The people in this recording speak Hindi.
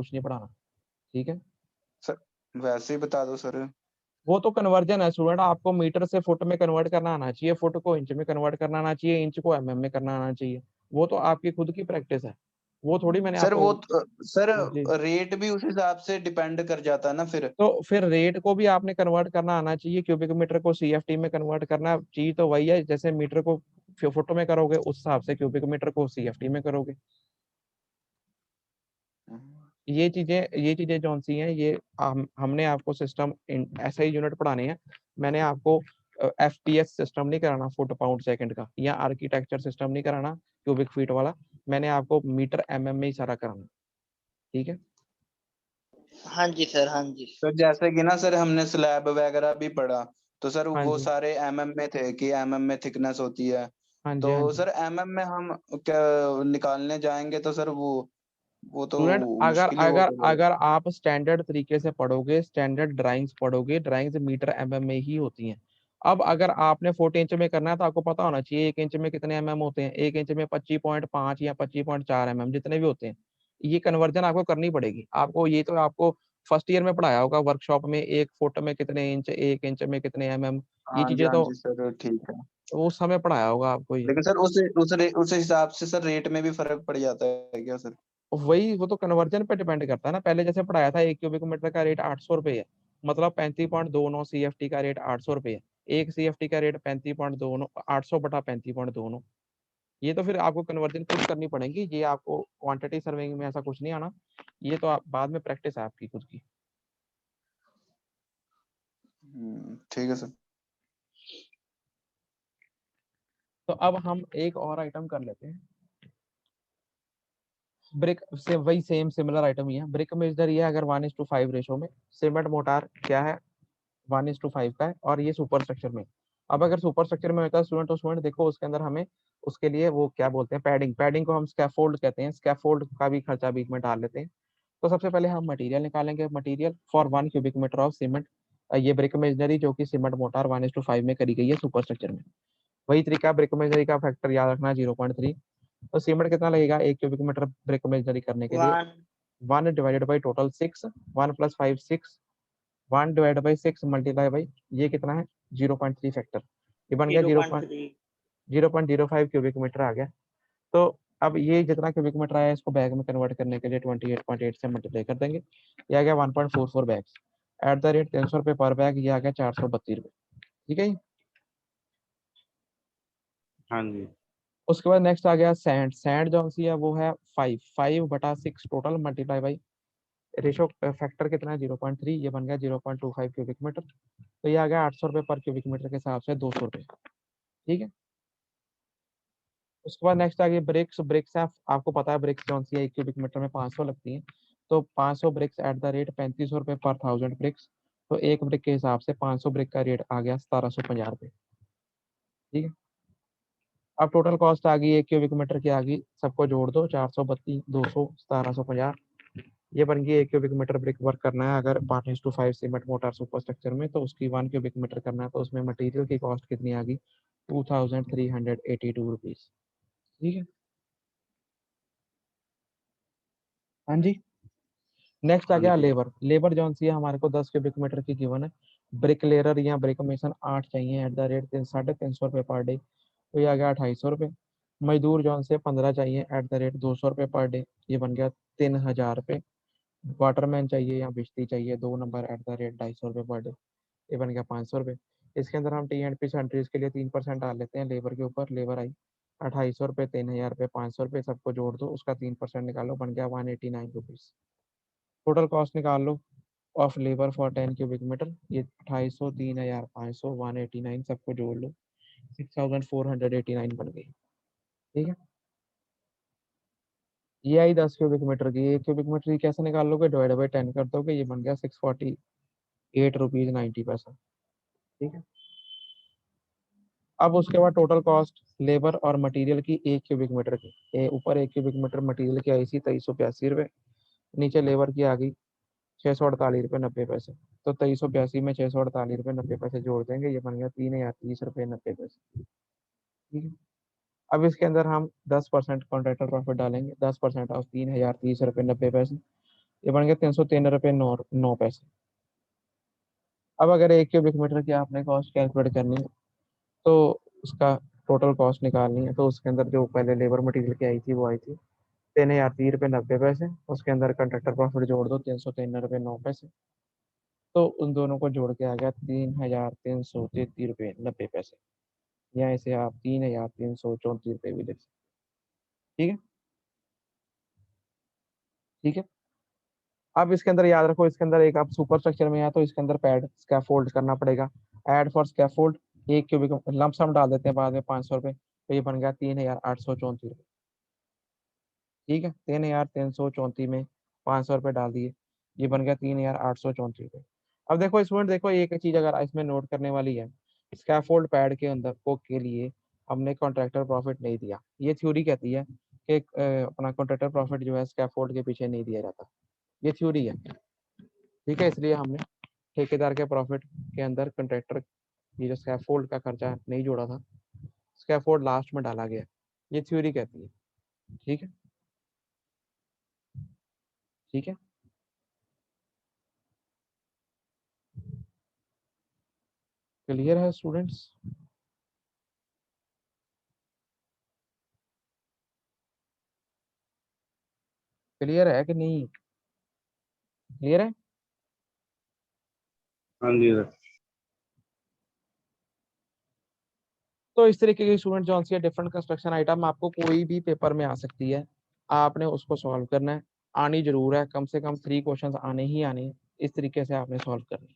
कुछ नहीं पढ़ाना, ठीक है। सर वैसे ही बता दो सर। वो तो कन्वर्जन है स्टूडेंट, आपको मीटर से फुट में कन्वर्ट करना आना चाहिए, फुट को इंच में कन्वर्ट करना आना चाहिए, इंच को एमएम में करना आना चाहिए। वो तो आपकी खुद की प्रैक्टिस है, वो थोड़ी मैंने सर आपको। वो सर हाँ जी। रेट भी उस हिसाब से डिपेंड कर जाता है ना फिर। तो फिर रेट को भी आपने कन्वर्ट करना आना चाहिए, क्यूबिक मीटर को सीएफटी में कन्वर्ट करना चाहिए, तो वही है जैसे मीटर को फुट में करोगे उस हिसाब से क्यूबिक मीटर को सीएफटी में करोगे। ये चीजें जौन सी हैं ये हमने आपको सिस्टम ऐसा ही यूनिट पढ़ाने हैं। मैंने आपको एफपीएस सिस्टम नहीं कराना, फुट पाउंड सेकंड का, या आर्किटेक्चर सिस्टम नहीं कराना क्यूबिक फीट वाला। मैंने आपको मीटर एमएम में ही सारा कराना, ठीक है। हाँ जी सर, हाँ जी। तो जैसे कि ना सर हमने स्लैब वगैरह भी पढ़ा, तो सर हाँ वो जी, सारे एमएम में थे कि एमएम में थिकनेस होती है। हाँ जी, तो हाँ जी। सर एमएम में हम क्या निकालने जाएंगे तो सर वो तो स्टूडेंट, अगर मुश्किल ही हो अगर जाएगा। अगर आप स्टैंडर्ड तरीके से पढ़ोगे, स्टैंडर्ड ड्राइंग्स पढ़ोगे, ड्राइंग्स मीटर एमएम में ही होती हैं। अब अगर आपने 40 इंच में करना है तो आपको पता होना चाहिए 1 इंच में कितने एमएम होते हैं, 1 इंच में 25.5 या 25.4 एमएम जितने भी होते हैं। ये कन्वर्जन आपको करनी पड़ेगी आपको, ये तो आपको फर्स्ट ईयर में पढ़ाया होगा वर्कशॉप में, 1 फुट में कितने इंच, 1 इंच में कितने एमएम। ये हाँ जी, चीजें हाँ तो जी सर, ठीक है। उस समय पढ़ाया होगा आपको ये। लेकिन सर उस हिसाब से सर रेट में भी फर्क पड़ जाता है क्या सर? वही, वो तो कन्वर्जन पे डिपेंड करता है ना। पहले जैसे पढ़ाया था 1 क्यूबिक मीटर का रेट 800 रुपये है, मतलब 35.29 सीएफटी का रेट 800 रुपये है। एक सीएफटी का रेट 35.29, 800/35.29। ये तो फिर आपको कन्वर्जन खुद करनी पड़ेगी, ये आपको क्वांटिटी सर्विंग में ऐसा कुछ नहीं आना। ये तो आप बाद में प्रैक्टिस है आपकी खुद की। ठीक है सर। तो अब हम एक और आइटम कर लेते हैं। ब्रिक से वही सेम सिमिलर आइटम ही है, ब्रिक मेजर ये है अगर 1:5 रेशो में। सीमेंट मोटार क्या है, 1:5 का है, और ये सुपर स्ट्रक्चर में। अब अगर सुपर स्ट्रक्चर में होता है स्टूडेंट, तो स्टूडेंट देखो उसके अंदर हमें उसके लिए वो क्या बोलते हैं, पैडिंग, पैडिंग को हम स्कैफोल्ड कहते हैं, स्कैफोल्ड का भी खर्चा बीच में डाल लेते हैं। तो सबसे पहले हम मटेरियल निकालेंगे, material for 1 cubic metre of cement. ये ब्रिक मेजनरी जो कि सीमेंट मोटार 1:5 में करी गई है सुपर स्ट्रक्चर में। वही तरीका, ब्रिक मेजनरी का फैक्टर याद रखना 0.3। तो सीमेंट कितना लगेगा 1 क्यूबिक मीटर ब्रिक मेजनरी करने के लिए? 1 1 divided by total 6, 1 + 5 6, 1 divide by 6 multiply by ये कितना है 0.3 फैक्टर, ये बन गया 0.3। 0.05 क्यूबिक मीटर आ गया। तो अब ये जितना क्यूबिक मीटर आया इसको बैग में कन्वर्ट करने के लिए 28.8 से मल्टीप्लाई कर देंगे, ये आ गया 1.44 बैग्स एट द रेट 300 रुपये पर बैग, ये आ गया 432 रुपये, ठीक है। हाँ जी। उसके बाद नेक्स्ट आ गया सैंड, सैंड जो सी है वो है 5/6 total multiply by ratio factor कितना है 0.3, ये बन गया 0.25 क्यूबिक मीटर। तो ये आ गया 800 रुपये पर क्यूबिक मीटर के हिसाब से 200 रुपये, ठीक है। उसके बाद नेक्स्ट आ गई ब्रिक्स, ब्रिक्स है आपको पता है ब्रिक्स कौन सी है, 1 क्यूबिक मीटर में 500 लगती है। तो 500 ब्रिक्स एट द रेट 3500 रुपये पर 1000 ब्रिक्स। तो एक ब्रिक के हिसाब से 500 ब्रिक का रेट आ गया 1750 रुपये, ठीक है। अब टोटल कॉस्ट आ गई 1 क्यूबिक मीटर की आ गई, सबको जोड़ दो, 432, 200, 1750। ये बन गई 1 क्यूबिक मीटर ब्रिक वर्क करना है अगर 1:5 सीमेंट मोटार सुपर स्ट्रक्चर में, तो उसकी 1 क्यूबिक मीटर करना है, तो उसमें मटेरियल की कॉस्ट कितनी आ गई 2382 रुपीज, ठीक है। हाँ जी। नेक्स्ट आ हाँ गया जी। लेबर, लेबर जो सी है हमारे को 10 क्यूबिक मीटर की गिवन है। ब्रिक लेयर या ब्रिक मेसन 8 चाहिए एट द रेट 350 रुपये पर डे, तो ये आ गया 2800 रुपये। मजदूर जो से 15 चाहिए एट द रेट 200 रुपये पर डे, ये बन गया 3000 रुपये। वाटरमैन चाहिए या बिजली चाहिए 2 नंबर एट द रेट 250 रुपये पर डे, ये बन गया 500 रुपये। इसके अंदर हम टी एंड पी सेंट्रीज के लिए 3% डाल लेते हैं लेबर के ऊपर, लेबर आई 2800 रुपये, 3000 रुपये, 500 रुपये, सबको जोड़ दो, उसका 3% निकालो, बन गया 189 रुपीज। टोटल कॉस्ट निकाल लो of labour for 10 cubic metre, ये 2800, 3500, 189, सबको जोड़ लो, 6489 बन गई, ठीक है। ये आई 10 क्यूबिक मीटर की, 1 क्यूबिक मीटर की कैसे निकाल लोगे, डिवाइड बाई 10 कर दोगे, ये बन गया 648 रुपीज 90 पैसा, ठीक है। अब उसके बाद टोटल कॉस्ट लेबर और मटेरियल की 1 क्यूबिक मीटर की, ऊपर 1 क्यूबिक मीटर मटेरियल की आई सी 2382 रुपये, नीचे लेबर की आ गई 648 रुपये 90 पैसे। तो 2382 में 648 रुपये 90 पैसे जोड़ देंगे, ये बन गया 3030 रुपये 90 पैसे, ठीक है। अब इसके अंदर हम 10% कॉन्ट्रैक्टर प्रॉफिट डालेंगे, 10% ऑफ 3030 रुपये 90 पैसे, ये बन गया 303 रुपये 9 पैसे। अब अगर 1 क्यूबिक मीटर की आपने कॉस्ट कैलकुलेट करनी है तो उसका टोटल कॉस्ट निकालनी है, तो उसके अंदर जो पहले लेबर मटेरियल की आई थी वो आई थी 3030 रुपये 90 पैसे। उसके अंदर कंट्रेक्टर प्रॉफिट जोड़ दो 303 रुपये 9 पैसे, तो उन दोनों को जोड़ के आ गया 3333 रुपये 90 पैसे, या इसे आप 3334 रुपये भी लिख सकते। ठीक है, ठीक है। अब इसके अंदर याद रखो, इसके अंदर एक आप सुपर स्ट्रक्चर में है तो इसके अंदर पैड स्कैफोल्ड करना पड़ेगा। Add for scaffold 1 cubic lump sum डाल देते हैं बाद में 500 रुपये, तो ये बन गया 3834 रुपये। ठीक है, 3334 में 500 रुपये डाल दिए, ये बन गया 3834 रुपये। अब देखो स्टूडेंट, देखो एक चीज अगर इसमें नोट करने वाली है, स्कैफोल्ड पैड के अंदर को के लिए हमने कॉन्ट्रैक्टर प्रॉफिट नहीं दिया। ये थ्योरी कहती है कि अपना कॉन्ट्रैक्टर प्रॉफिट जो है स्कैफोल्ड के पीछे नहीं दिया जाता, ये थ्योरी है। ठीक है, इसलिए हमने ठेकेदार के प्रॉफिट के अंदर कॉन्ट्रैक्टर ये जो स्कैफोल्ड का खर्चा नहीं जोड़ा था, स्कैफोल्ड लास्ट में डाला गया, ये थ्योरी कहती है। ठीक है, ठीक है। क्लियर है स्टूडेंट्स? क्लियर है कि नहीं? क्लियर है? हाँ जी सर। तो इस तरीके की स्टूडेंट जो सी डिफरेंट कंस्ट्रक्शन आइटम आपको कोई भी पेपर में आ सकती है, आपने उसको सॉल्व करना है। आनी जरूर है, कम से कम 3 क्वेश्चंस आने ही आने, इस तरीके से आपने सॉल्व करना है।